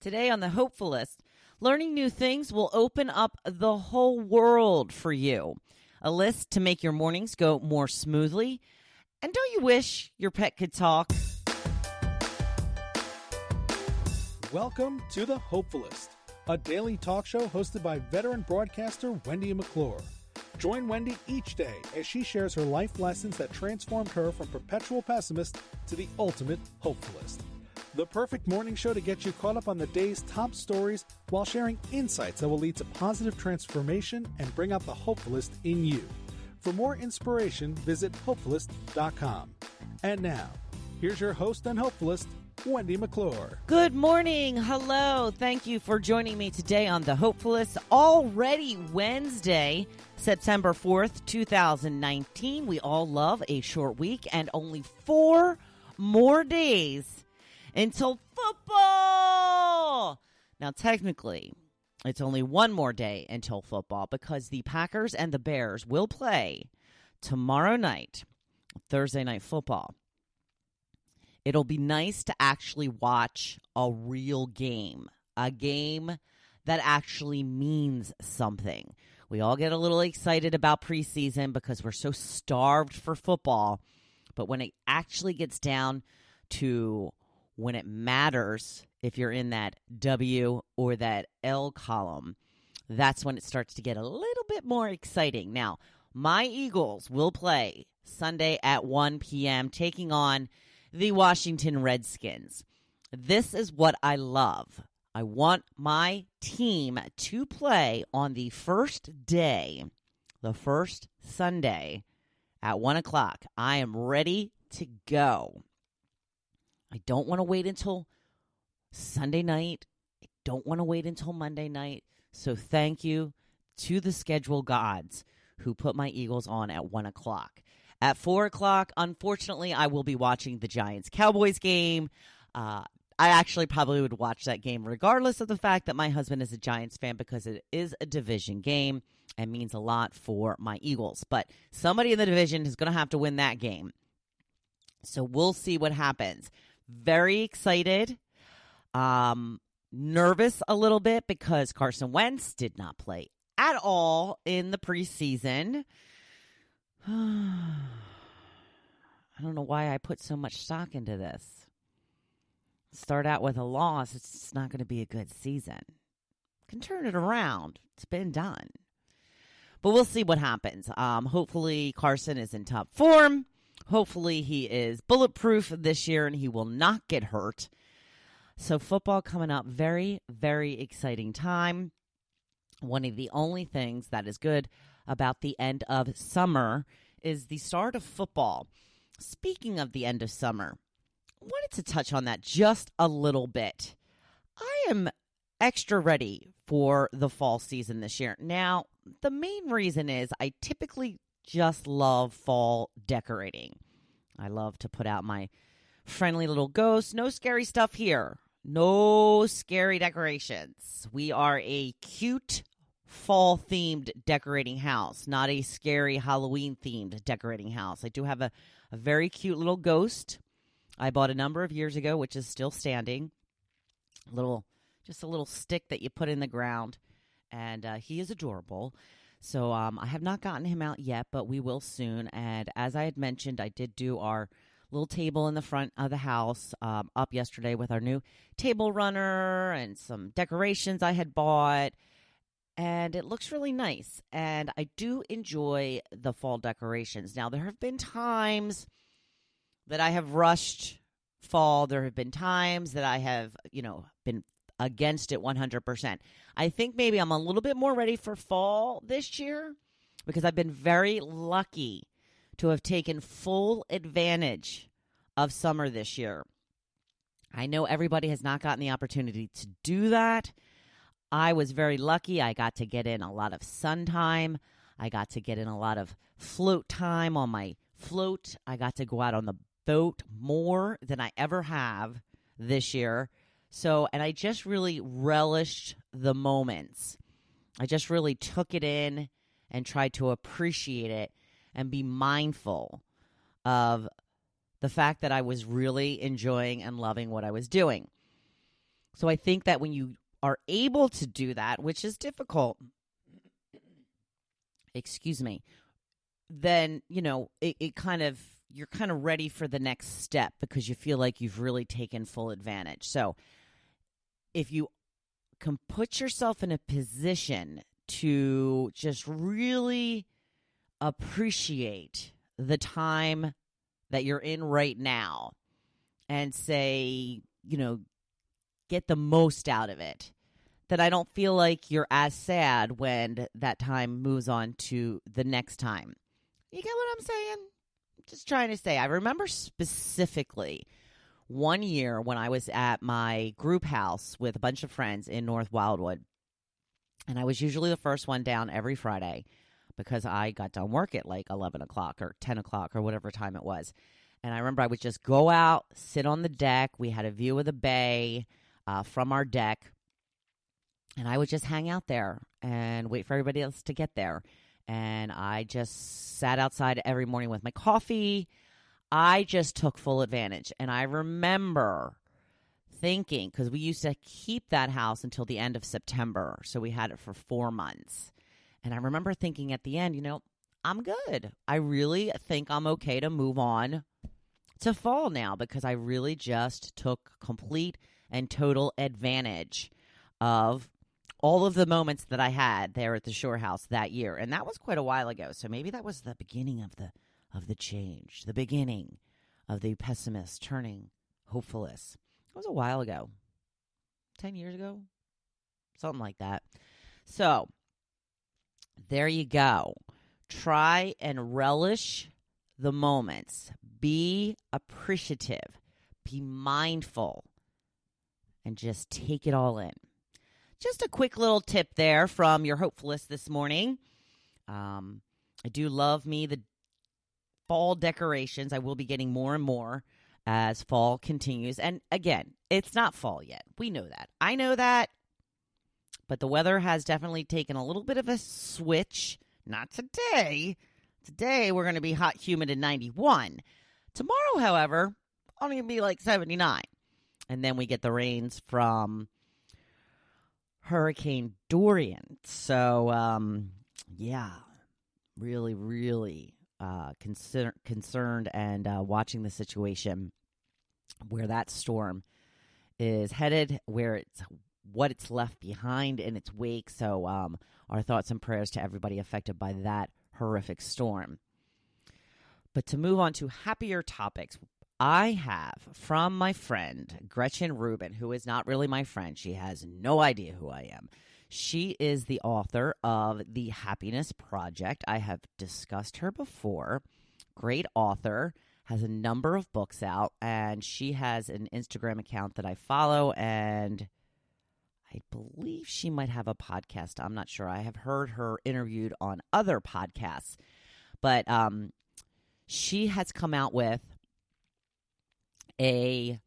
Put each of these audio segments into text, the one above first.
Today on the Hopefulist, learning new things will open up the whole world for you. A list to make your mornings go more smoothly. And don't you wish your pet could talk? Welcome to the Hopefulist, a daily talk show hosted by veteran broadcaster Wendy McClure. Join Wendy each day as she shares her life lessons that transformed her from perpetual pessimist to the ultimate hopefulist. The perfect morning show to get you caught up on the day's top stories while sharing insights that will lead to positive transformation and bring out the hopefulist in you. For more inspiration, visit Hopefulist.com. And now, here's your host and hopefulist, Wendy McClure. Good morning. Hello. Thank you for joining me today on the Hopefulist. Already Wednesday, September 4th, 2019. We all love a short week and only 4 more days until football. Now, technically, it's only one more day until football because the Packers and the Bears will play tomorrow night, Thursday night football. It'll be nice to actually watch a real game, a game that actually means something. We all get a little excited about preseason because we're so starved for football. But when it actually gets down to when it matters, if you're in that W or that L column, that's when it starts to get a little bit more exciting. Now, my Eagles will play Sunday at 1 p.m. taking on the Washington Redskins. This is what I love. I want my team to play on the first day, the first Sunday at 1 o'clock. I am ready to go. I don't want to wait until Sunday night. I don't want to wait until Monday night. So thank you to the schedule gods who put my Eagles on at 1 o'clock. At 4 o'clock, unfortunately, I will be watching the Giants-Cowboys game. I actually probably would watch that game regardless of the fact that my husband is a Giants fan because it is a division game and means a lot for my Eagles. But somebody in the division is going to have to win that game. So we'll see what happens. Very excited. Nervous a little bit because Carson Wentz did not play at all in the preseason. I don't know why I put so much stock into this. Start out with a loss, it's just not going to be a good season. Can turn it around. It's been done. But we'll see what happens. Hopefully Carson is in top form. Hopefully he is bulletproof this year and he will not get hurt. So football coming up, very, very exciting time. One of the only things that is good about the end of summer is the start of football. Speaking of the end of summer, I wanted to touch on that just a little bit. I am extra ready for the fall season this year. Now, the main reason is I typically just love fall decorating. I love to put out my friendly little ghosts. No scary stuff here. No scary decorations. We are a cute fall-themed decorating house, not a scary Halloween-themed decorating house. I do have a very cute little ghost I bought a number of years ago, which is still standing. Just a little stick that you put in the ground, and he is adorable. So I have not gotten him out yet, but we will soon. And as I had mentioned, I did do our little table in the front of the house up yesterday with our new table runner and some decorations I had bought. And it looks really nice. And I do enjoy the fall decorations. Now, there have been times that I have rushed fall. There have been times that I have, been against it 100%. I think maybe I'm a little bit more ready for fall this year because I've been very lucky to have taken full advantage of summer this year. I know everybody has not gotten the opportunity to do that. I was very lucky. I got to get in a lot of sun time. I got to get in a lot of float time on my float. I got to go out on the boat more than I ever have this year. And I just really relished the moments. I just really took it in and tried to appreciate it and be mindful of the fact that I was really enjoying and loving what I was doing. So I think that when you are able to do that, which is difficult, excuse me, then, it kind of, you're kind of ready for the next step because you feel like you've really taken full advantage. So if you can put yourself in a position to just really appreciate the time that you're in right now and say, get the most out of it, that I don't feel like you're as sad when that time moves on to the next time. You get what I'm saying? Just trying to say. I remember specifically one year when I was at my group house with a bunch of friends in North Wildwood, and I was usually the first one down every Friday because I got done work at like 11 o'clock or 10 o'clock or whatever time it was. And I remember I would just go out, sit on the deck. We had a view of the bay from our deck. And I would just hang out there and wait for everybody else to get there. And I just sat outside every morning with my coffee. I just took full advantage. And I remember thinking, because we used to keep that house until the end of September. So we had it for 4 months. And I remember thinking at the end, I'm good. I really think I'm okay to move on to fall now because I really just took complete and total advantage of all of the moments that I had there at the Shore House that year. And that was quite a while ago. So maybe that was the beginning of the change, the beginning of the pessimist turning hopefulist. It was a while ago, 10 years ago, something like that. So there you go. Try and relish the moments. Be appreciative. Be mindful. And just take it all in. Just a quick little tip there from your Hopefulist this morning. I do love the fall decorations. I will be getting more and more as fall continues. And again, it's not fall yet. We know that. I know that. But the weather has definitely taken a little bit of a switch. Not today. Today, we're going to be hot, humid, and 91. Tomorrow, however, only going to be like 79. And then we get the rains from Hurricane Dorian. So, really, really concerned and watching the situation where that storm is headed, what it's left behind in its wake. So our thoughts and prayers to everybody affected by that horrific storm. But to move on to happier topics, I have from my friend Gretchen Rubin, who is not really my friend. She has no idea who I am. She is the author of The Happiness Project. I have discussed her before. Great author, has a number of books out, and she has an Instagram account that I follow, and I believe she might have a podcast. I'm not sure. I have heard her interviewed on other podcasts, but she has come out with a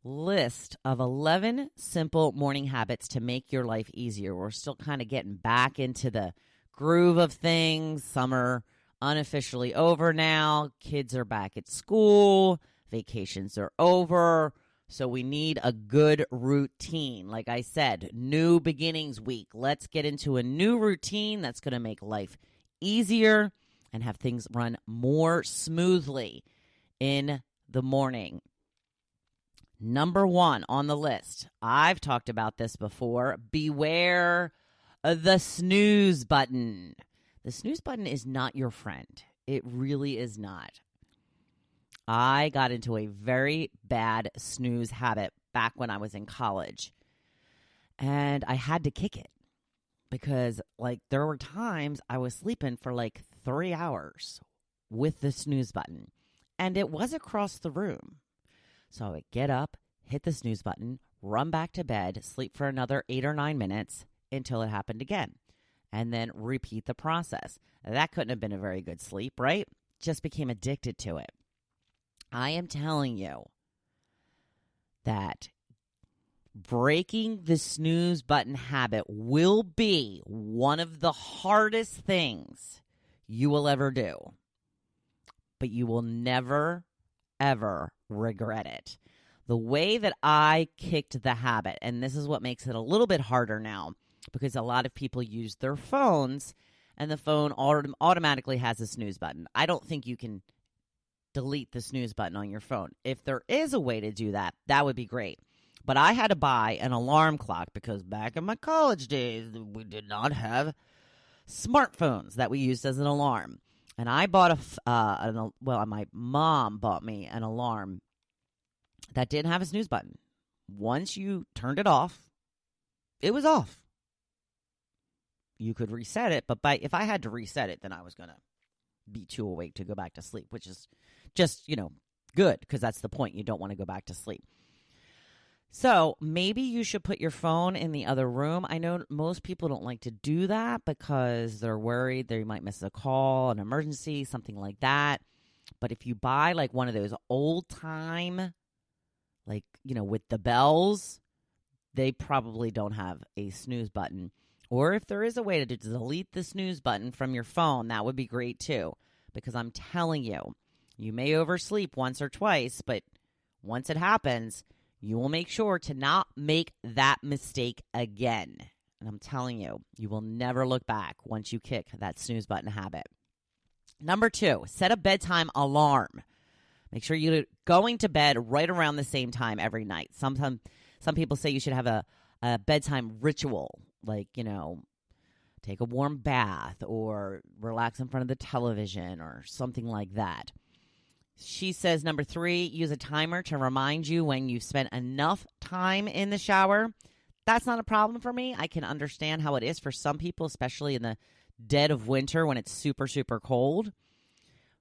list of 11 simple morning habits to make your life easier. We're still kind of getting back into the groove of things. Summer unofficially over now. Kids are back at school. Vacations are over. So we need a good routine. Like I said, new beginnings week. Let's get into a new routine that's going to make life easier and have things run more smoothly in the morning. Number 1 on the list, I've talked about this before, beware the snooze button. The snooze button is not your friend. It really is not. I got into a very bad snooze habit back when I was in college, and I had to kick it because, there were times I was sleeping for 3 hours with the snooze button, and it was across the room. So I would get up, hit the snooze button, run back to bed, sleep for another 8 or 9 minutes until it happened again, and then repeat the process. That couldn't have been a very good sleep, right? Just became addicted to it. I am telling you that breaking the snooze button habit will be one of the hardest things you will ever do. But you will never, ever regret it. The way that I kicked the habit, and this is what makes it a little bit harder now, because a lot of people use their phones, and the phone automatically has a snooze button. I don't think you can delete the snooze button on your phone. If there is a way to do that, that would be great. But I had to buy an alarm clock because back in my college days, we did not have smartphones that we used as an alarm. And I bought my mom bought me an alarm that didn't have a snooze button. Once you turned it off, it was off. You could reset it, but if I had to reset it, then I was going to be too awake to go back to sleep, which is just, good, because that's the point. You don't want to go back to sleep. So maybe you should put your phone in the other room. I know most people don't like to do that because they're worried they might miss a call, an emergency, something like that. But if you buy like one of those old time, with the bells, they probably don't have a snooze button. Or if there is a way to delete the snooze button from your phone, that would be great too. Because I'm telling you, you may oversleep once or twice, but once it happens, you will make sure to not make that mistake again. And I'm telling you, you will never look back once you kick that snooze button habit. Number 2, set a bedtime alarm. Make sure you're going to bed right around the same time every night. Some people say you should have a bedtime ritual, like, take a warm bath or relax in front of the television or something like that. She says, number 3, use a timer to remind you when you've spent enough time in the shower. That's not a problem for me. I can understand how it is for some people, especially in the dead of winter when it's super, super cold.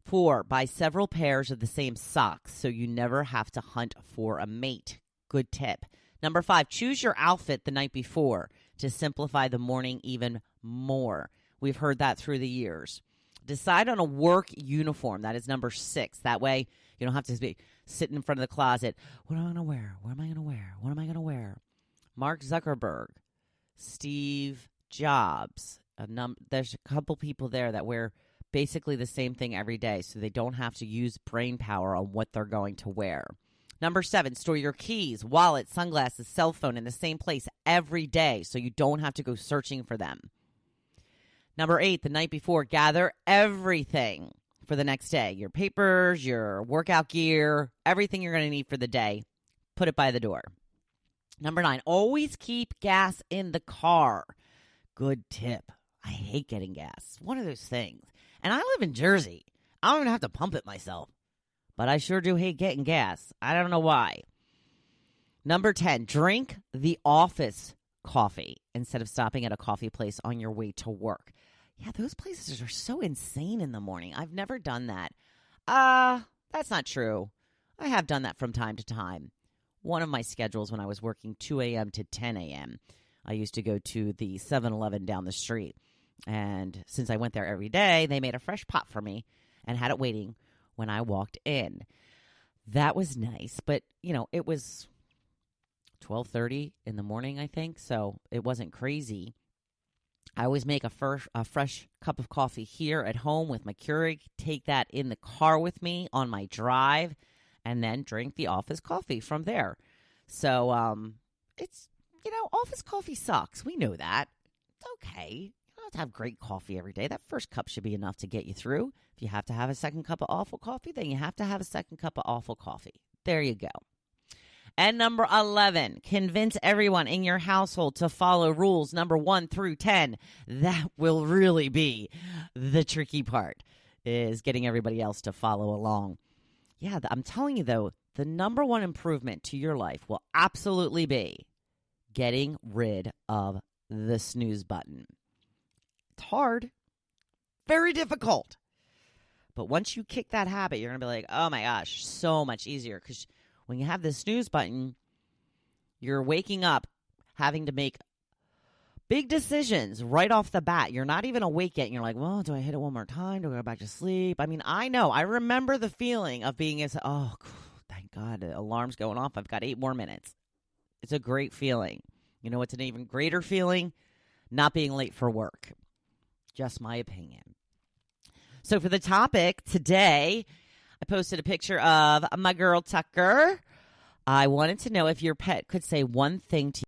4, buy several pairs of the same socks so you never have to hunt for a mate. Good tip. Number 5, choose your outfit the night before to simplify the morning even more. We've heard that through the years. Decide on a work uniform. That is number 6. That way you don't have to be sitting in front of the closet. What am I going to wear? What am I going to wear? What am I going to wear? Mark Zuckerberg, Steve Jobs. There's a couple people there that wear basically the same thing every day, so they don't have to use brain power on what they're going to wear. Number 7, store your keys, wallet, sunglasses, cell phone in the same place every day so you don't have to go searching for them. Number 8, the night before, gather everything for the next day. Your papers, your workout gear, everything you're going to need for the day. Put it by the door. Number 9, always keep gas in the car. Good tip. I hate getting gas. One of those things. And I live in Jersey. I don't even have to pump it myself. But I sure do hate getting gas. I don't know why. Number 10, drink the office coffee instead of stopping at a coffee place on your way to work. Yeah, those places are so insane in the morning. I've never done that. That's not true. I have done that from time to time. One of my schedules when I was working 2 a.m. to 10 a.m., I used to go to the 7-Eleven down the street. And since I went there every day, they made a fresh pot for me and had it waiting when I walked in. That was nice, but, it was 12:30 in the morning, I think, so it wasn't crazy. I always make a fresh cup of coffee here at home with my Keurig, take that in the car with me on my drive, and then drink the office coffee from there. So it's, office coffee sucks. We know that. It's okay. You don't have to have great coffee every day. That first cup should be enough to get you through. If you have to have a second cup of awful coffee, then you have to have a second cup of awful coffee. There you go. And number 11, convince everyone in your household to follow rules number 1 through 10. That will really be the tricky part, is getting everybody else to follow along. Yeah, I'm telling you, though, the number 1 improvement to your life will absolutely be getting rid of the snooze button. It's hard, very difficult. But once you kick that habit, you're going to be like, oh my gosh, so much easier. Because when you have the snooze button, you're waking up having to make big decisions right off the bat. You're not even awake yet. And you're like, well, do I hit it one more time? Do I go back to sleep? I mean, I know. I remember the feeling of being, oh, thank God, the alarm's going off. I've got 8 more minutes. It's a great feeling. You know what's an even greater feeling? Not being late for work. Just my opinion. So for the topic today, I posted a picture of my girl Tucker I wanted to know if your pet could say one thing to